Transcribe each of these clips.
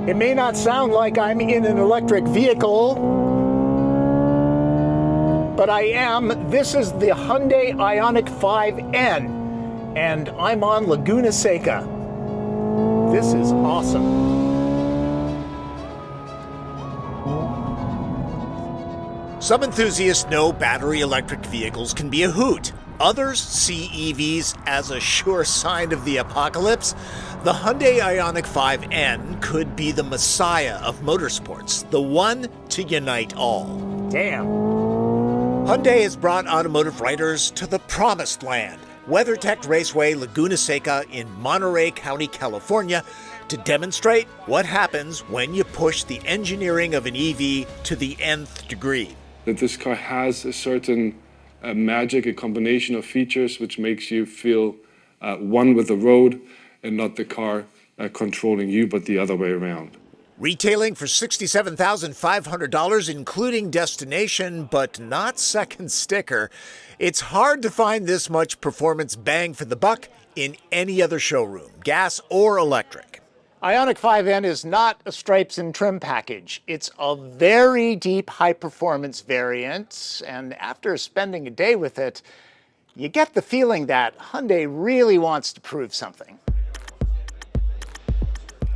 It may not sound like I'm in an electric vehicle, but I am. This is the Hyundai IONIQ 5N, and I'm on Laguna Seca. This is awesome. Some enthusiasts know battery electric vehicles can be a hoot. Others see EVs as a sure sign of the apocalypse. The Hyundai IONIQ 5N could be the messiah of motorsports, the one to unite all. Damn. Hyundai has brought automotive writers to the promised land, WeatherTech Raceway Laguna Seca in Monterey County, California, to demonstrate what happens when you push the engineering of an EV to the nth degree. That this car has a certain magic, a combination of features which makes you feel one with the road and not the car controlling you, but the other way around. Retailing for $67,500, including destination, but not second sticker. It's hard to find this much performance bang for the buck in any other showroom, gas or electric. IONIQ 5N is not a stripes and trim package. It's a very deep high-performance variant, and after spending a day with it, you get the feeling that Hyundai really wants to prove something.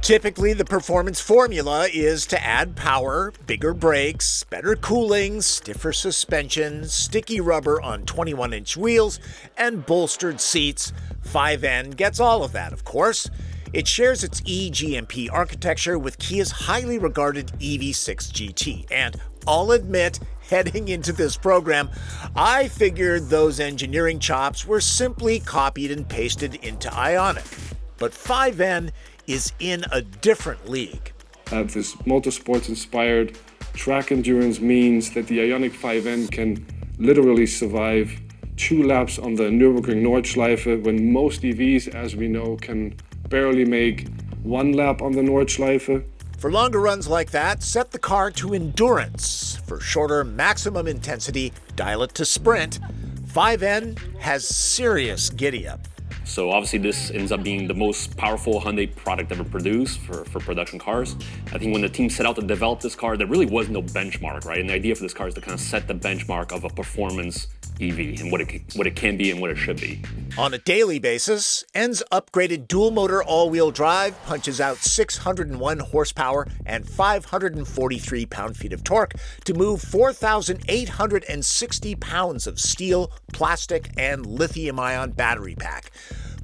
Typically, the performance formula is to add power, bigger brakes, better cooling, stiffer suspension, sticky rubber on 21-inch wheels, and bolstered seats. 5N gets all of that, of course. It shares its eGMP architecture with Kia's highly regarded EV6 GT, and I'll admit, heading into this program, I figured those engineering chops were simply copied and pasted into IONIQ. But 5N is in a different league. This motorsports-inspired track endurance means that the IONIQ 5N can literally survive 2 laps on the Nürburgring Nordschleife, when most EVs, as we know, can barely make 1 lap on the Nordschleife. For longer runs like that, set the car to endurance. For shorter maximum intensity, dial it to sprint. 5N has serious giddy-up. So obviously this ends up being the most powerful Hyundai product ever produced for production cars. I think when the team set out to develop this car, there really was no benchmark, right? And the idea for this car is to kind of set the benchmark of a performance EV and what it can be and what it should be. On a daily basis, N's upgraded dual-motor all-wheel drive punches out 601 horsepower and 543 pound-feet of torque to move 4,860 pounds of steel, plastic, and lithium-ion battery pack.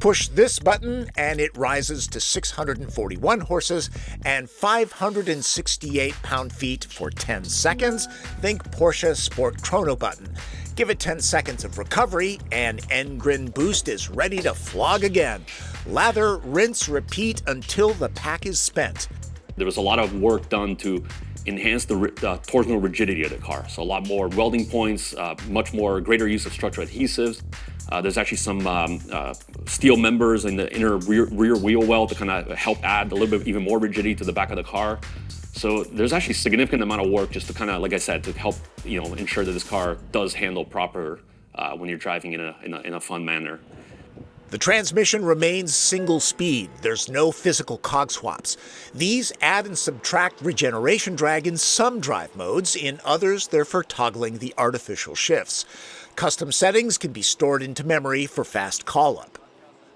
Push this button and it rises to 641 horses and 568 pound-feet for 10 seconds. Think Porsche Sport Chrono button. Give it 10 seconds of recovery and Grin Boost is ready to flog again. Lather, rinse, repeat until the pack is spent. There was a lot of work done to enhance the torsional rigidity of the car. So a lot more welding points, much more greater use of structural adhesives. There's actually some steel members in the inner rear wheel well to kind of help add a little bit even more rigidity to the back of the car. So there's actually a significant amount of work just to kind of, like I said, to help ensure that this car does handle proper when you're driving in a fun manner. The transmission remains single speed. There's no physical cog swaps. These add and subtract regeneration drag in some drive modes. In others, they're for toggling the artificial shifts. Custom settings can be stored into memory for fast call-up.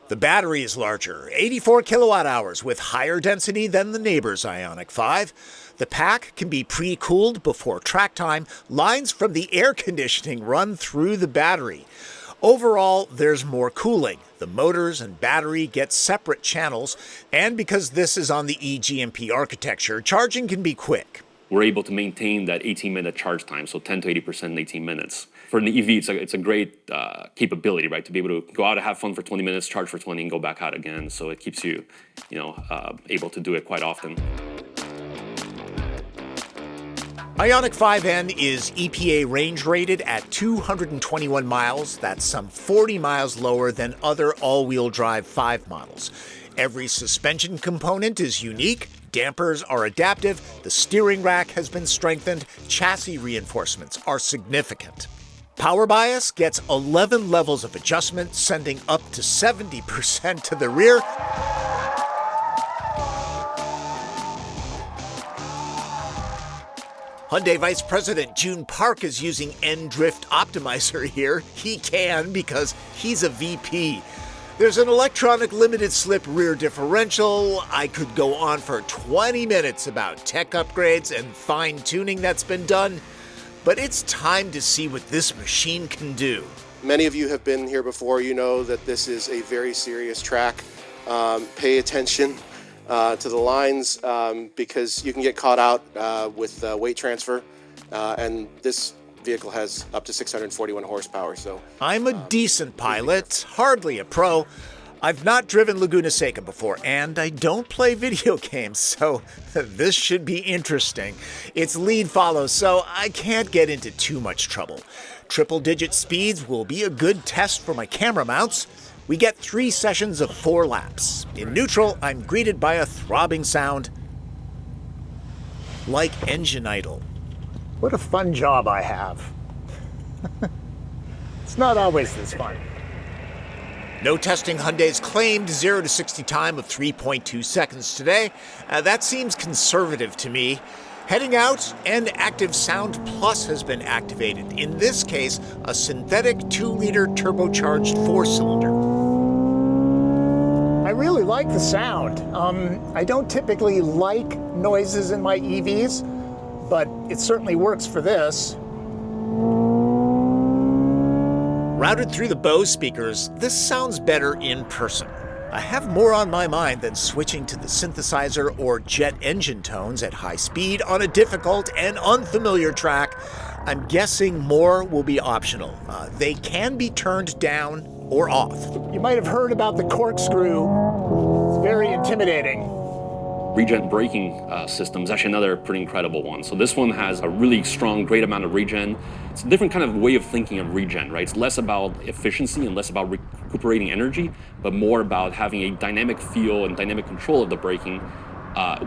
The battery is larger, 84 kilowatt hours with higher density than the neighbor's IONIQ 5. The pack can be pre-cooled before track time. Lines from the air conditioning run through the battery. Overall, there's more cooling. The motors and battery get separate channels, and because this is on the eGMP architecture, charging can be quick. We're able to maintain that 18-minute charge time, so 10 to 80% in 18 minutes. For an EV, it's a great capability, right? To be able to go out and have fun for 20 minutes, charge for 20, and go back out again. So it keeps you, able to do it quite often. IONIQ 5N is EPA range rated at 221 miles. That's some 40 miles lower than other all-wheel drive 5 models. Every suspension component is unique. Dampers are adaptive. The steering rack has been strengthened. Chassis reinforcements are significant. Power bias gets 11 levels of adjustment, sending up to 70% to the rear. Hyundai Vice President June Park is using N-Drift Optimizer here. He can because he's a VP. There's an electronic limited slip rear differential. I could go on for 20 minutes about tech upgrades and fine-tuning that's been done, but it's time to see what this machine can do. Many of you have been here before. You know that this is a very serious track. Pay attention to the lines because you can get caught out with weight transfer, and this vehicle has up to 641 horsepower. So I'm a decent pilot, hardly a pro. I've not driven Laguna Seca before, and I don't play video games, so this should be interesting. It's lead follow, so I can't get into too much trouble. Triple-digit speeds will be a good test for my camera mounts. We get 3 sessions of 4 laps. In neutral, I'm greeted by a throbbing sound like engine idle. What a fun job I have. It's not always this fun. No testing Hyundai's claimed 0 to 60 time of 3.2 seconds today. That seems conservative to me. Heading out, and Active Sound Plus has been activated. In this case, a synthetic 2-liter turbocharged 4-cylinder. I really like the sound. I don't typically like noises in my EVs, but it certainly works for this. Routed through the Bose speakers, this sounds better in person. I have more on my mind than switching to the synthesizer or jet engine tones at high speed on a difficult and unfamiliar track. I'm guessing more will be optional. They can be turned down or off. You might have heard about the corkscrew. It's very intimidating. Regen braking system is actually another pretty incredible one. So this one has a really strong, great amount of regen. It's a different kind of way of thinking of regen, right? It's less about efficiency and less about recuperating energy, but more about having a dynamic feel and dynamic control of the braking,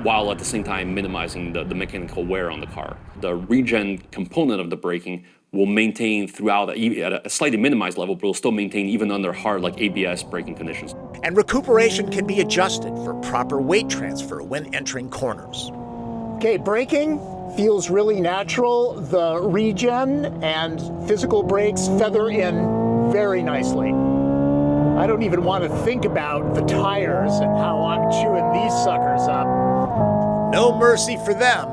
while at the same time minimizing the mechanical wear on the car. The regen component of the braking will maintain throughout at a slightly minimized level, but will still maintain even under hard like ABS braking conditions. And recuperation can be adjusted for proper weight transfer when entering corners. Okay, braking feels really natural. The regen and physical brakes feather in very nicely. I don't even want to think about the tires and how I'm chewing these suckers up. No mercy for them.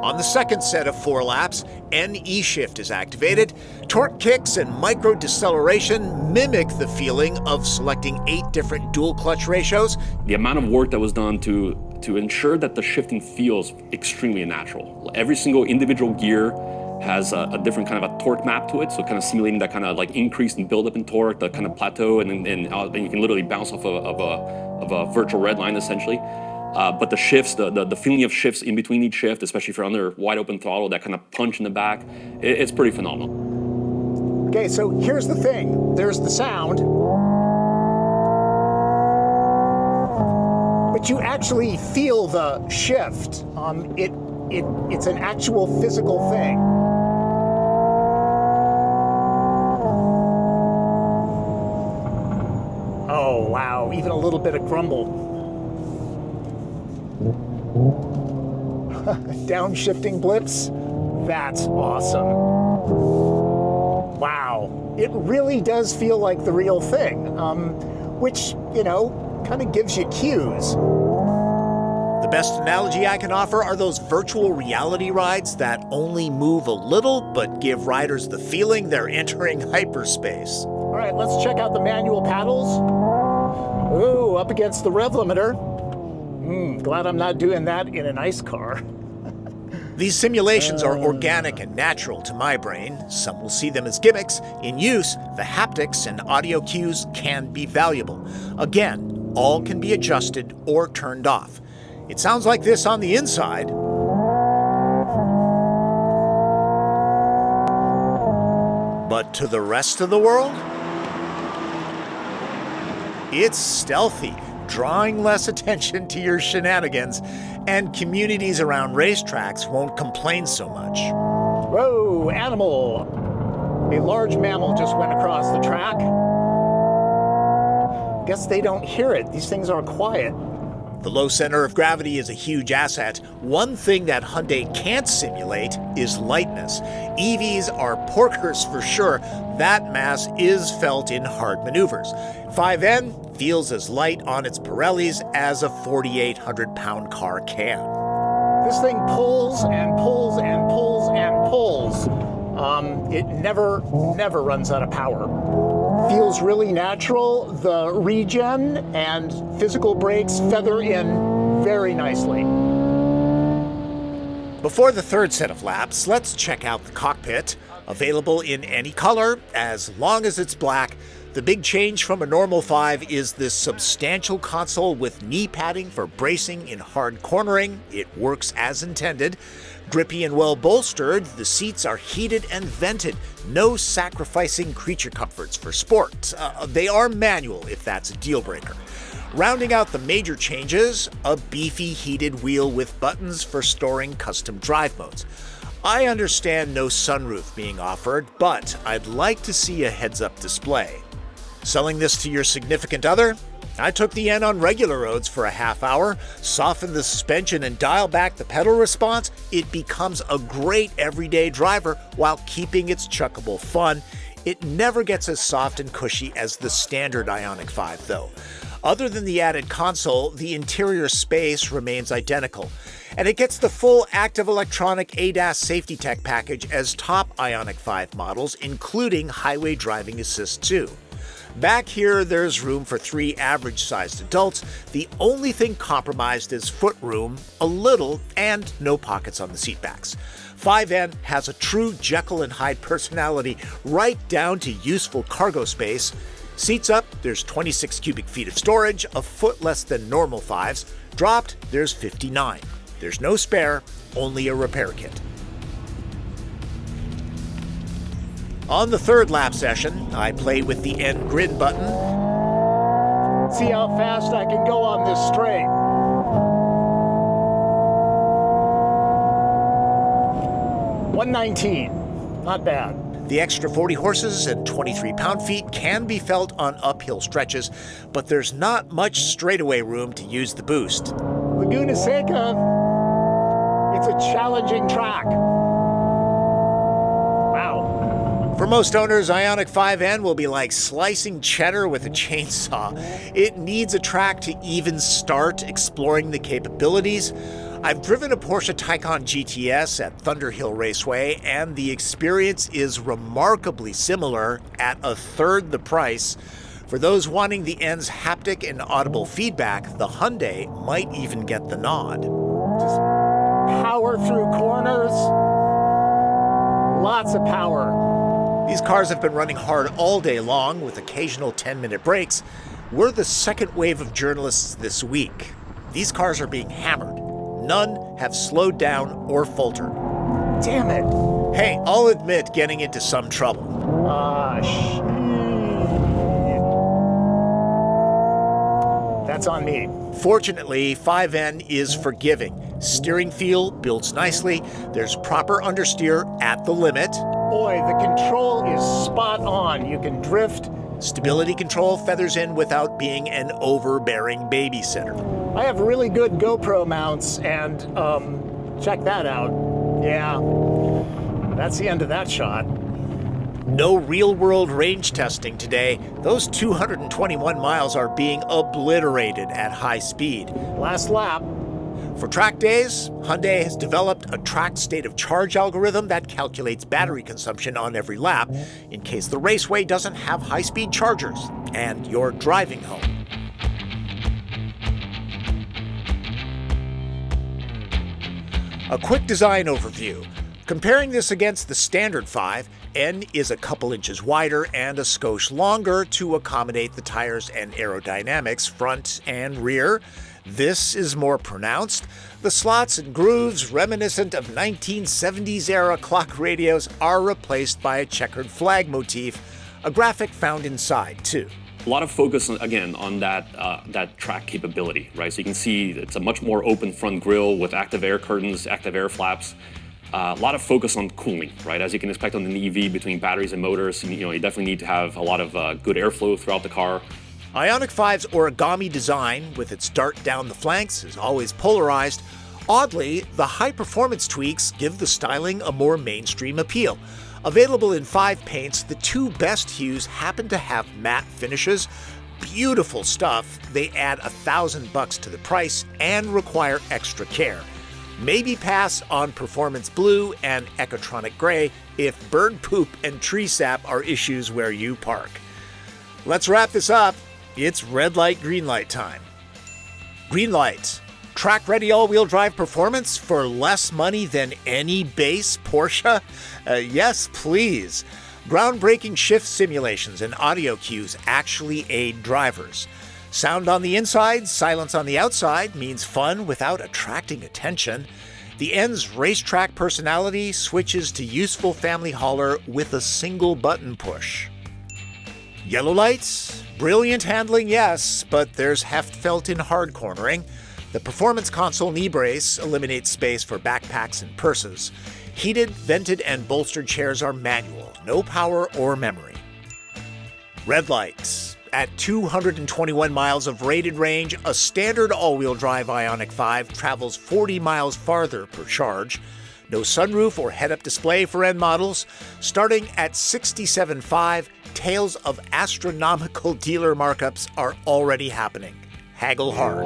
On the second set of 4 laps, NE shift is activated. Torque kicks and micro deceleration mimic the feeling of selecting 8 different dual clutch ratios. The amount of work that was done to ensure that the shifting feels extremely natural. Every single individual gear has a different kind of a torque map to it, so kind of simulating that kind of like increase and buildup in torque, the kind of plateau, and you can literally bounce off of a virtual red line essentially. But the shifts, the feeling of shifts in between each shift, especially if you're under wide open throttle, that kind of punch in the back, it's pretty phenomenal. Okay, so here's the thing. There's the sound. But you actually feel the shift. It's an actual physical thing. Oh, wow, even a little bit of grumble. Downshifting blips, that's awesome. Wow, it really does feel like the real thing, which, you know, kind of gives you cues. The best analogy I can offer are those virtual reality rides that only move a little but give riders the feeling they're entering hyperspace. All right, let's check out the manual paddles. Ooh, up against the rev limiter. Glad I'm not doing that in an ice car. These simulations are organic and natural to my brain. Some will see them as gimmicks. In use, the haptics and audio cues can be valuable. Again, all can be adjusted or turned off. It sounds like this on the inside. But to the rest of the world, it's stealthy, drawing less attention to your shenanigans, and communities around racetracks won't complain so much. Whoa, animal! A large mammal just went across the track. Guess they don't hear it. These things are quiet. The low center of gravity is a huge asset. One thing that Hyundai can't simulate is lightness. EVs are porkers for sure. That mass is felt in hard maneuvers. 5N feels as light on its Pirellis as a 4,800-pound car can. This thing pulls and pulls and pulls and pulls. It never runs out of power. Feels really natural. The regen and physical brakes feather in very nicely. Before the third set of laps, let's check out the cockpit. Available in any color, as long as it's black. The big change from a normal 5 is this substantial console with knee padding for bracing in hard cornering. It works as intended. Grippy and well bolstered, the seats are heated and vented. No sacrificing creature comforts for sport. They are manual if that's a deal breaker. Rounding out the major changes, a beefy heated wheel with buttons for storing custom drive modes. I understand no sunroof being offered, but I'd like to see a heads-up display. Selling this to your significant other? I took the N on regular roads for a half hour, softened the suspension and dial back the pedal response. It becomes a great everyday driver while keeping its chuckable fun. It never gets as soft and cushy as the standard IONIQ 5 though. Other than the added console, the interior space remains identical. And it gets the full active electronic ADAS safety tech package as top IONIQ 5 models, including highway driving assist 2. Back here, there's room for 3 average-sized adults. The only thing compromised is footroom, a little, and no pockets on the seatbacks. 5N has a true Jekyll and Hyde personality, right down to useful cargo space. Seats up, there's 26 cubic feet of storage, a foot less than normal 5s. Dropped, there's 59. There's no spare, only a repair kit. On the third lap session, I play with the N Grin Button. See how fast I can go on this straight. 119, not bad. The extra 40 horses and 23 pound-feet can be felt on uphill stretches, but there's not much straightaway room to use the boost. Laguna Seca, it's a challenging track. Wow. For most owners, IONIQ 5N will be like slicing cheddar with a chainsaw. It needs a track to even start exploring the capabilities. I've driven a Porsche Taycan GTS at Thunderhill Raceway, and the experience is remarkably similar at a third the price. For those wanting the N's haptic and audible feedback, the Hyundai might even get the nod. Just power through corners. Lots of power. These cars have been running hard all day long with occasional 10-minute breaks. We're the second wave of journalists this week. These cars are being hammered. None have slowed down or faltered. Damn it. Hey, I'll admit getting into some trouble. Shit. That's on me. Fortunately, 5N is forgiving. Steering feel builds nicely. There's proper understeer at the limit. Boy, the control is spot on. You can drift. Stability control feathers in without being an overbearing babysitter. I have really good GoPro mounts, and check that out. Yeah, that's the end of that shot. No real-world range testing today. Those 221 miles are being obliterated at high speed. Last lap. For track days, Hyundai has developed a tracked state of charge algorithm that calculates battery consumption on every lap in case the raceway doesn't have high-speed chargers and you're driving home. A quick design overview. Comparing this against the standard 5, N is a couple inches wider and a skosh longer to accommodate the tires and aerodynamics front and rear. This is more pronounced. The slots and grooves reminiscent of 1970s era clock radios are replaced by a checkered flag motif, a graphic found inside too. A lot of focus, again, on that track capability, right? So you can see it's a much more open front grille with active air curtains, active air flaps. A lot of focus on cooling, right? As you can expect on an EV between batteries and motors, you definitely need to have a lot of good airflow throughout the car. IONIQ 5's origami design, with its dart down the flanks, is always polarized. Oddly, the high-performance tweaks give the styling a more mainstream appeal. Available in 5 paints, the 2 best hues happen to have matte finishes. Beautiful stuff. They add $1,000 to the price and require extra care. Maybe pass on Performance Blue and Ecotronic Gray if bird poop and tree sap are issues where you park. Let's wrap this up. It's red light, green light time. Green light. Track-ready all-wheel drive performance for less money than any base Porsche? Yes, please. Groundbreaking shift simulations and audio cues actually aid drivers. Sound on the inside, silence on the outside means fun without attracting attention. The N's racetrack personality switches to useful family hauler with a single button push. Yellow lights? Brilliant handling, yes, but there's heft felt in hard cornering. The Performance Console knee brace eliminates space for backpacks and purses. Heated, vented, and bolstered chairs are manual, no power or memory. Red lights. At 221 miles of rated range, a standard all-wheel drive IONIQ 5 travels 40 miles farther per charge. No sunroof or head-up display for N models. Starting at $67,500, tales of astronomical dealer markups are already happening. Haggle hard.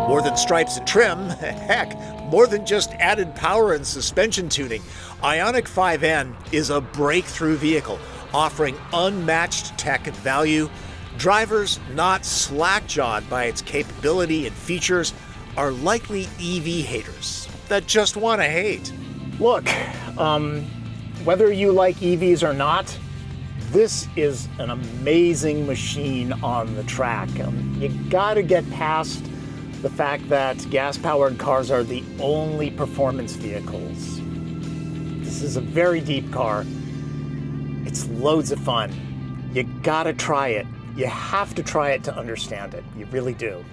More than stripes and trim, heck, more than just added power and suspension tuning, IONIQ 5N is a breakthrough vehicle, offering unmatched tech and value. Drivers not slack-jawed by its capability and features are likely EV haters that just want to hate. Look, whether you like EVs or not, this is an amazing machine on the track. You gotta get past the fact that gas-powered cars are the only performance vehicles. This is a very deep car. It's loads of fun. You gotta try it. You have to try it to understand it. You really do.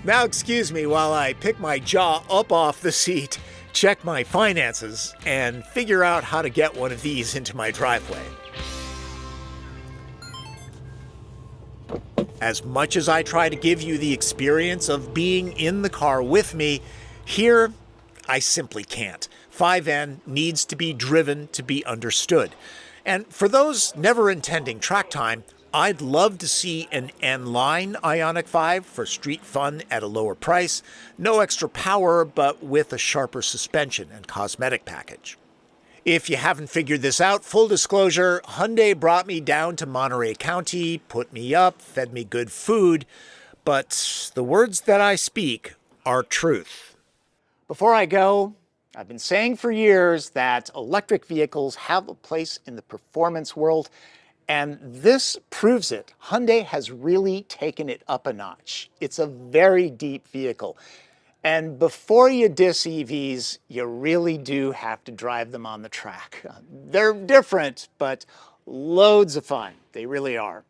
Now excuse me while I pick my jaw up off the seat, check my finances, and figure out how to get one of these into my driveway. As much as I try to give you the experience of being in the car with me, here I simply can't. 5N needs to be driven to be understood. And for those never intending track time, I'd love to see an N-line IONIQ 5 for street fun at a lower price. No extra power, but with a sharper suspension and cosmetic package. If you haven't figured this out, full disclosure, Hyundai brought me down to Monterey County, put me up, fed me good food, but the words that I speak are truth. Before I go, I've been saying for years that electric vehicles have a place in the performance world, and this proves it. Hyundai has really taken it up a notch. It's a very deep vehicle. And before you diss EVs, you really do have to drive them on the track. They're different, but loads of fun. They really are.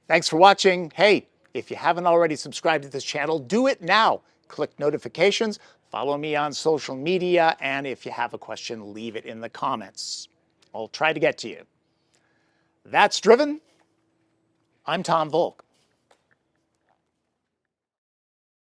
Thanks for watching. Hey, if you haven't already subscribed to this channel, do it now. Click notifications, follow me on social media, and if you have a question, leave it in the comments. I'll try to get to you. That's Driven. I'm Tom Voelk.